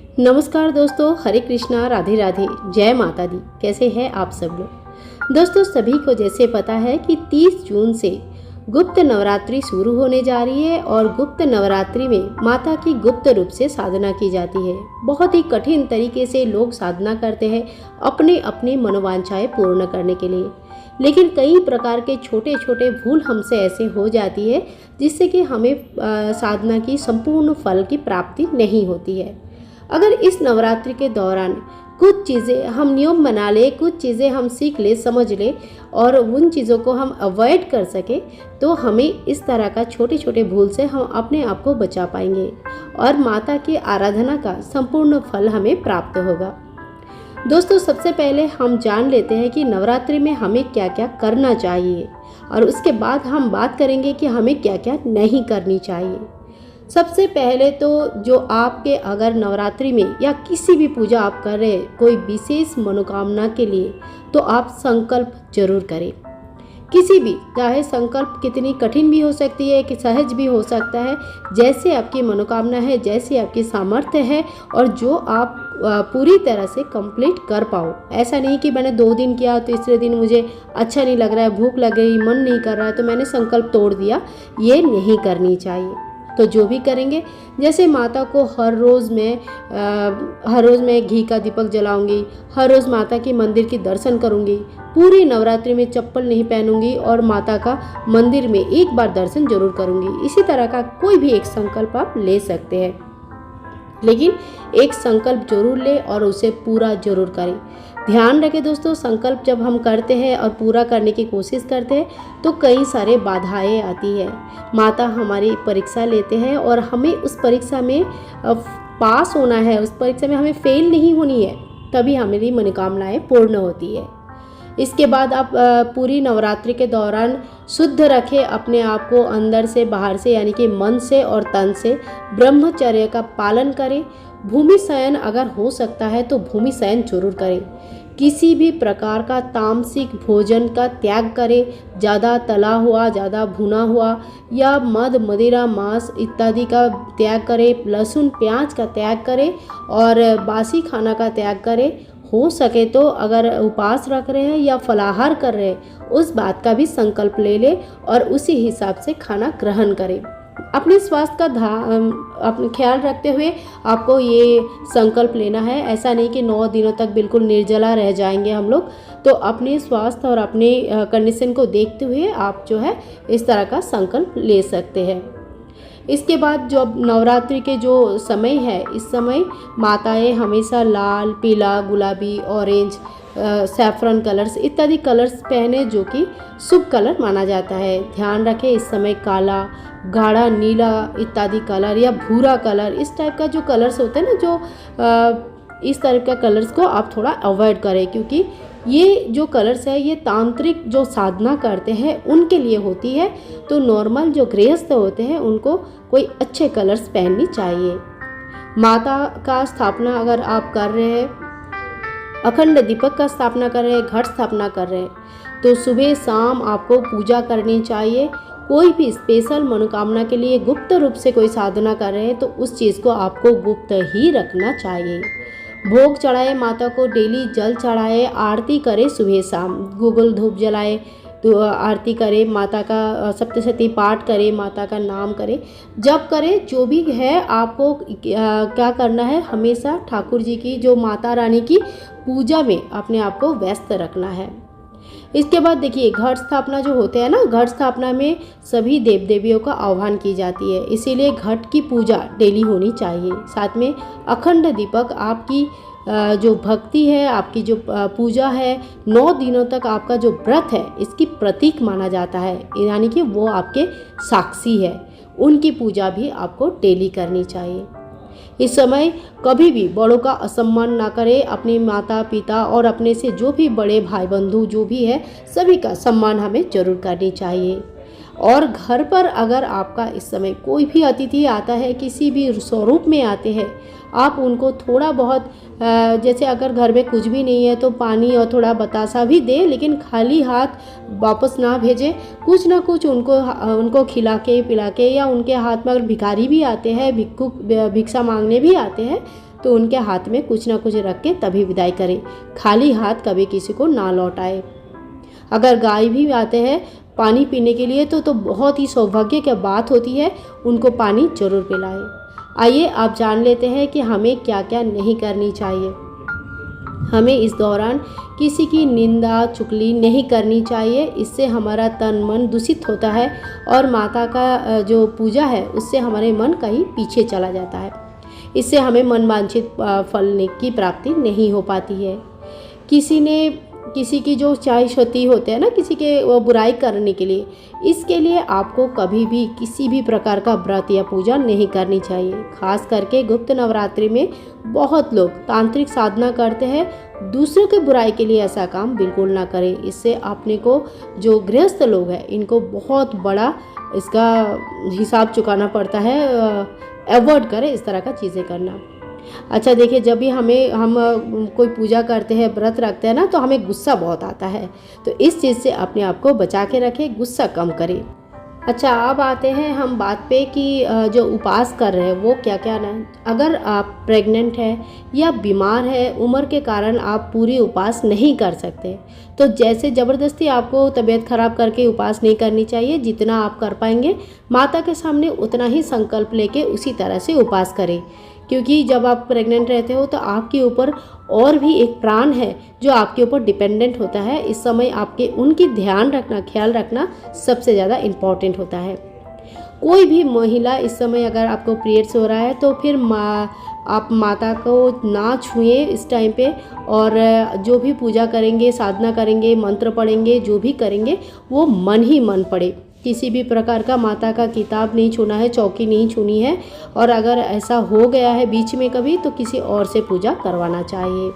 नमस्कार दोस्तों, हरे कृष्णा, राधे राधे, जय माता दी। कैसे हैं आप सब लोग। दोस्तों, सभी को जैसे पता है कि 30 जून से गुप्त नवरात्रि शुरू होने जा रही है और गुप्त नवरात्रि में माता की गुप्त रूप से साधना की जाती है। बहुत ही कठिन तरीके से लोग साधना करते हैं अपने अपने मनोवांछाएं पूर्ण करने के लिए, लेकिन कई प्रकार के छोटे छोटे भूल हमसे ऐसे हो जाती है जिससे कि हमें साधना की संपूर्ण फल की प्राप्ति नहीं होती है। अगर इस नवरात्रि के दौरान कुछ चीज़ें हम नियम बना ले, कुछ चीज़ें हम सीख ले, समझ ले और उन चीज़ों को हम अवॉइड कर सके तो हमें इस तरह का छोटे छोटे भूल से हम अपने आप को बचा पाएंगे और माता की आराधना का संपूर्ण फल हमें प्राप्त होगा। दोस्तों, सबसे पहले हम जान लेते हैं कि नवरात्रि में हमें क्या क्या करना चाहिए और उसके बाद हम बात करेंगे कि हमें क्या क्या नहीं करनी चाहिए। सबसे पहले तो जो आपके अगर नवरात्रि में या किसी भी पूजा आप कर रहे हैं कोई विशेष मनोकामना के लिए, तो आप संकल्प जरूर करें। किसी भी, चाहे संकल्प कितनी कठिन भी हो सकती है कि सहज भी हो सकता है, जैसे आपकी मनोकामना है, जैसी आपकी सामर्थ्य है और जो आप पूरी तरह से कंप्लीट कर पाओ। ऐसा नहीं कि मैंने 2 दिन किया, तीसरे दिन मुझे अच्छा नहीं लग रहा है, भूख लग गई, मन नहीं कर रहा है तो मैंने संकल्प तोड़ दिया, ये नहीं करनी चाहिए। तो जो भी करेंगे, जैसे माता को हर रोज़ मैं घी का दीपक जलाऊंगी, हर रोज़ माता के मंदिर की दर्शन करूंगी, पूरी नवरात्रि में चप्पल नहीं पहनूंगी और माता का मंदिर में एक बार दर्शन जरूर करूंगी। इसी तरह का कोई भी एक संकल्प आप ले सकते हैं, लेकिन एक संकल्प जरूर ले और उसे पूरा जरूर करें। ध्यान रखें दोस्तों, संकल्प जब हम करते हैं और पूरा करने की कोशिश करते हैं तो कई सारे बाधाएं आती है। माता हमारी परीक्षा लेते हैं और हमें उस परीक्षा में पास होना है, उस परीक्षा में हमें फेल नहीं होनी है, तभी हमारी मनोकामनाएं पूर्ण होती है। इसके बाद आप पूरी नवरात्रि के दौरान शुद्ध रखें अपने आप को, अंदर से बाहर से, यानी कि मन से और तन से। ब्रह्मचर्य का पालन करें। भूमि शयन अगर हो सकता है तो भूमि शयन जरूर करें। किसी भी प्रकार का तामसिक भोजन का त्याग करें। ज़्यादा तला हुआ, ज़्यादा भुना हुआ या मद, मदिरा, मांस इत्यादि का त्याग करें। लहसुन, प्याज का त्याग करें और बासी खाना का त्याग करें। हो सके तो अगर उपवास रख रहे हैं या फलाहार कर रहे हैं, उस बात का भी संकल्प ले लें और उसी हिसाब से खाना ग्रहण करें। अपने स्वास्थ्य का अपने ख्याल रखते हुए आपको ये संकल्प लेना है। ऐसा नहीं कि 9 दिनों तक बिल्कुल निर्जला रह जाएंगे हम लोग। तो अपने स्वास्थ्य और अपने कंडीशन को देखते हुए आप जो है इस तरह का संकल्प ले सकते हैं। इसके बाद जो नवरात्रि के जो समय है, इस समय माताएं हमेशा लाल, पीला, गुलाबी, ऑरेंज, सैफरन कलर्स इत्यादि कलर्स पहने, जो कि शुभ कलर माना जाता है। ध्यान रखें, इस समय काला, गाढ़ा नीला इत्यादि कलर या भूरा कलर, इस टाइप का जो कलर्स होते हैं ना, जो इस तरह का कलर्स को आप थोड़ा अवॉइड करें, क्योंकि ये जो कलर्स है ये तांत्रिक जो साधना करते हैं उनके लिए होती है। तो नॉर्मल जो गृहस्थ होते हैं उनको कोई अच्छे कलर्स पहननी चाहिए। माता का स्थापना अगर आप कर रहे हैं, अखंड दीपक का स्थापना कर रहे हैं, घट स्थापना कर रहे हैं, तो सुबह शाम आपको पूजा करनी चाहिए। कोई भी स्पेशल मनोकामना के लिए गुप्त रूप से कोई साधना कर रहे हैं तो उस चीज़ को आपको गुप्त ही रखना चाहिए। भोग चढ़ाए, माता को डेली जल चढ़ाए, आरती करें सुबह शाम, गूगल धूप जलाए तो आरती करें, माता का सप्तशती पाठ करें, माता का नाम करें, जप करें। जो भी है आपको क्या करना है, हमेशा ठाकुर जी की, जो माता रानी की पूजा में अपने आप को व्यस्त रखना है। इसके बाद देखिए, घट स्थापना जो होते हैं ना, घट स्थापना में सभी देव देवियों का आह्वान की जाती है, इसीलिए घट की पूजा डेली होनी चाहिए। साथ में अखंड दीपक, आपकी जो भक्ति है, आपकी जो पूजा है, 9 दिनों तक आपका जो व्रत है, इसकी प्रतीक माना जाता है, यानी कि वो आपके साक्षी है। उनकी पूजा भी आपको डेली करनी चाहिए। इस समय कभी भी बड़ों का असम्मान ना करें। अपने माता पिता और अपने से जो भी बड़े भाई बंधु जो भी है, सभी का सम्मान हमें जरूर करनी चाहिए। और घर पर अगर आपका इस समय कोई भी अतिथि आता है, किसी भी स्वरूप में आते हैं, आप उनको थोड़ा बहुत जैसे अगर घर में कुछ भी नहीं है तो पानी और थोड़ा बतासा भी दें, लेकिन खाली हाथ वापस ना भेजें। कुछ ना कुछ उनको खिला के पिला के, या उनके हाथ में अगर भिखारी भी आते हैं, भिक्षुक भिक्षा मांगने भी आते हैं, तो उनके हाथ में कुछ ना कुछ रख के तभी विदाई करें। खाली हाथ कभी किसी को ना लौटाए। अगर गाय भी आते हैं पानी पीने के लिए तो बहुत ही सौभाग्य की बात होती है, उनको पानी जरूर पिलाएं। आइए आप जान लेते हैं कि हमें क्या क्या नहीं करनी चाहिए। हमें इस दौरान किसी की निंदा चुगली नहीं करनी चाहिए, इससे हमारा तन मन दूषित होता है और माता का जो पूजा है उससे हमारे मन कहीं पीछे चला जाता है। इससे हमें मनवांछित फल की प्राप्ति नहीं हो पाती है। किसी की जो ख्वाहिश होती होते हैं ना, किसी के वो बुराई करने के लिए, इसके लिए आपको कभी भी किसी भी प्रकार का व्रत या पूजा नहीं करनी चाहिए। खास करके गुप्त नवरात्रि में बहुत लोग तांत्रिक साधना करते हैं। दूसरों के बुराई के लिए ऐसा काम बिल्कुल ना करें। इससे अपने को जो गृहस्थ लोग हैं इनको बहुत बड़ा इसका हिसाब चुकाना पड़ता है। अवॉइड करें इस तरह का चीज़ें करना। अच्छा देखिए, जब भी हम कोई पूजा करते हैं, व्रत रखते हैं ना, तो हमें गुस्सा बहुत आता है। तो इस चीज़ से अपने आप को बचा के रखें, गुस्सा कम करें। अच्छा, अब आते हैं हम बात पे कि जो उपवास कर रहे हैं वो क्या क्या ना। अगर आप प्रेग्नेंट हैं या बीमार है, उम्र के कारण आप पूरी उपवास नहीं कर सकते, तो जैसे ज़बरदस्ती आपको तबीयत ख़राब करके उपवास नहीं करनी चाहिए। जितना आप कर पाएंगे माता के सामने उतना ही संकल्प लेके उसी तरह से उपवास करें। क्योंकि जब आप प्रेग्नेंट रहते हो तो आपके ऊपर और भी एक प्राण है जो आपके ऊपर डिपेंडेंट होता है। इस समय आपके उनकी ध्यान रखना, ख्याल रखना सबसे ज़्यादा इम्पॉर्टेंट होता है। कोई भी महिला इस समय अगर आपको पीरियड्स हो रहा है तो फिर आप माता को ना छुएं इस टाइम पे, और जो भी पूजा करेंगे, साधना करेंगे, मंत्र पढ़ेंगे, जो भी करेंगे वो मन ही मन पढ़े। किसी भी प्रकार का माता का किताब नहीं छूना है, चौकी नहीं छूनी है। और अगर ऐसा हो गया है बीच में कभी तो किसी और से पूजा करवाना चाहिए।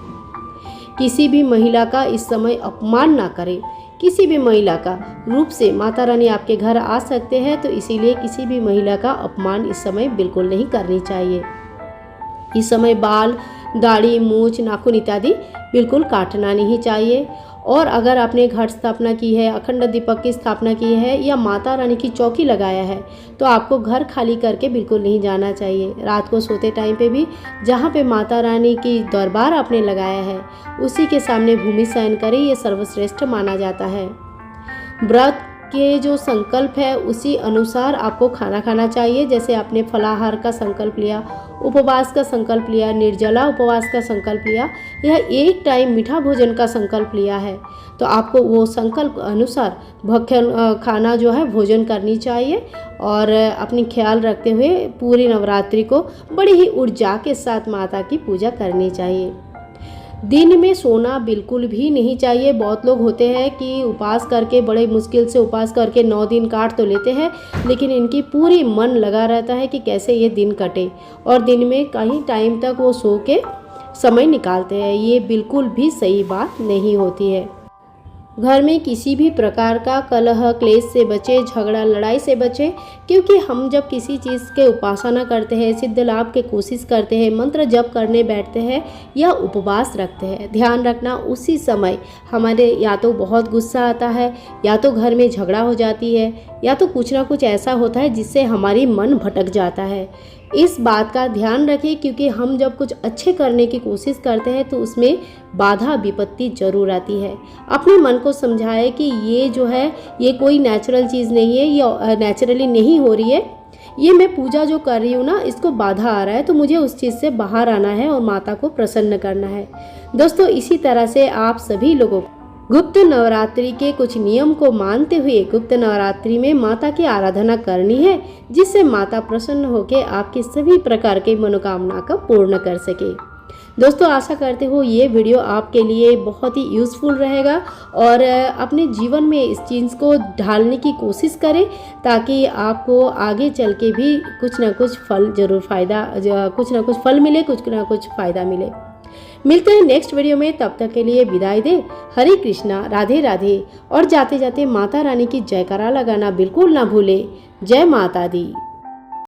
किसी भी महिला का इस समय अपमान ना करें। किसी भी महिला का रूप से माता रानी आपके घर आ सकते हैं, तो इसीलिए किसी भी महिला का अपमान इस समय बिल्कुल नहीं करनी चाहिए। इस समय बाल, दाढ़ी, मूंछ, नाखून इत्यादि बिल्कुल काटना नहीं चाहिए। और अगर आपने घट स्थापना की है, अखंड दीपक की स्थापना की है या माता रानी की चौकी लगाया है, तो आपको घर खाली करके बिल्कुल नहीं जाना चाहिए। रात को सोते टाइम पे भी जहाँ पे माता रानी की दरबार आपने लगाया है उसी के सामने भूमि शयन करें, ये सर्वश्रेष्ठ माना जाता है। व्रत के जो संकल्प है उसी अनुसार आपको खाना खाना चाहिए। जैसे आपने फलाहार का संकल्प लिया, उपवास का संकल्प लिया, निर्जला उपवास का संकल्प लिया, या एक टाइम मीठा भोजन का संकल्प लिया है, तो आपको वो संकल्प अनुसार भक्षण खाना जो है भोजन करनी चाहिए। और अपनी ख्याल रखते हुए पूरी नवरात्रि को बड़ी ही ऊर्जा के साथ माता की पूजा करनी चाहिए। दिन में सोना बिल्कुल भी नहीं चाहिए। बहुत लोग होते हैं कि उपवास करके बड़े मुश्किल से उपवास करके 9 दिन काट तो लेते हैं, लेकिन इनकी पूरी मन लगा रहता है कि कैसे ये दिन कटे, और दिन में कहीं टाइम तक वो सो के समय निकालते हैं। ये बिल्कुल भी सही बात नहीं होती है। घर में किसी भी प्रकार का कलह क्लेश से बचे, झगड़ा लड़ाई से बचे। क्योंकि हम जब किसी चीज़ के उपासना करते हैं, सिद्ध लाभ की कोशिश करते हैं, मंत्र जप करने बैठते हैं या उपवास रखते हैं, ध्यान रखना उसी समय हमारे या तो बहुत गुस्सा आता है, या तो घर में झगड़ा हो जाती है, या तो कुछ ना कुछ ऐसा होता है जिससे हमारी मन भटक जाता है। इस बात का ध्यान रखें, क्योंकि हम जब कुछ अच्छे करने की कोशिश करते हैं तो उसमें बाधा विपत्ति जरूर आती है। अपने मन को समझाएं कि ये जो है ये कोई नेचुरल चीज़ नहीं है, ये नेचुरली नहीं हो रही है, ये मैं पूजा जो कर रही हूँ ना इसको बाधा आ रहा है, तो मुझे उस चीज़ से बाहर आना है और माता को प्रसन्न करना है। दोस्तों, इसी तरह से आप सभी लोगों को गुप्त नवरात्रि के कुछ नियम को मानते हुए गुप्त नवरात्रि में माता की आराधना करनी है, जिससे माता प्रसन्न होकर आपकी सभी प्रकार की मनोकामना का पूर्ण कर सके। दोस्तों, आशा करते हो ये वीडियो आपके लिए बहुत ही यूज़फुल रहेगा और अपने जीवन में इस चीज़ को ढालने की कोशिश करें, ताकि आपको आगे चल के भी कुछ ना कुछ फल कुछ ना कुछ फल मिले, कुछ ना कुछ फ़ायदा मिले। मिलते हैं नेक्स्ट वीडियो में, तब तक के लिए विदाई दे। हरे कृष्णा, राधे राधे। और जाते जाते माता रानी की जयकारा लगाना बिल्कुल ना भूले। जय माता दी।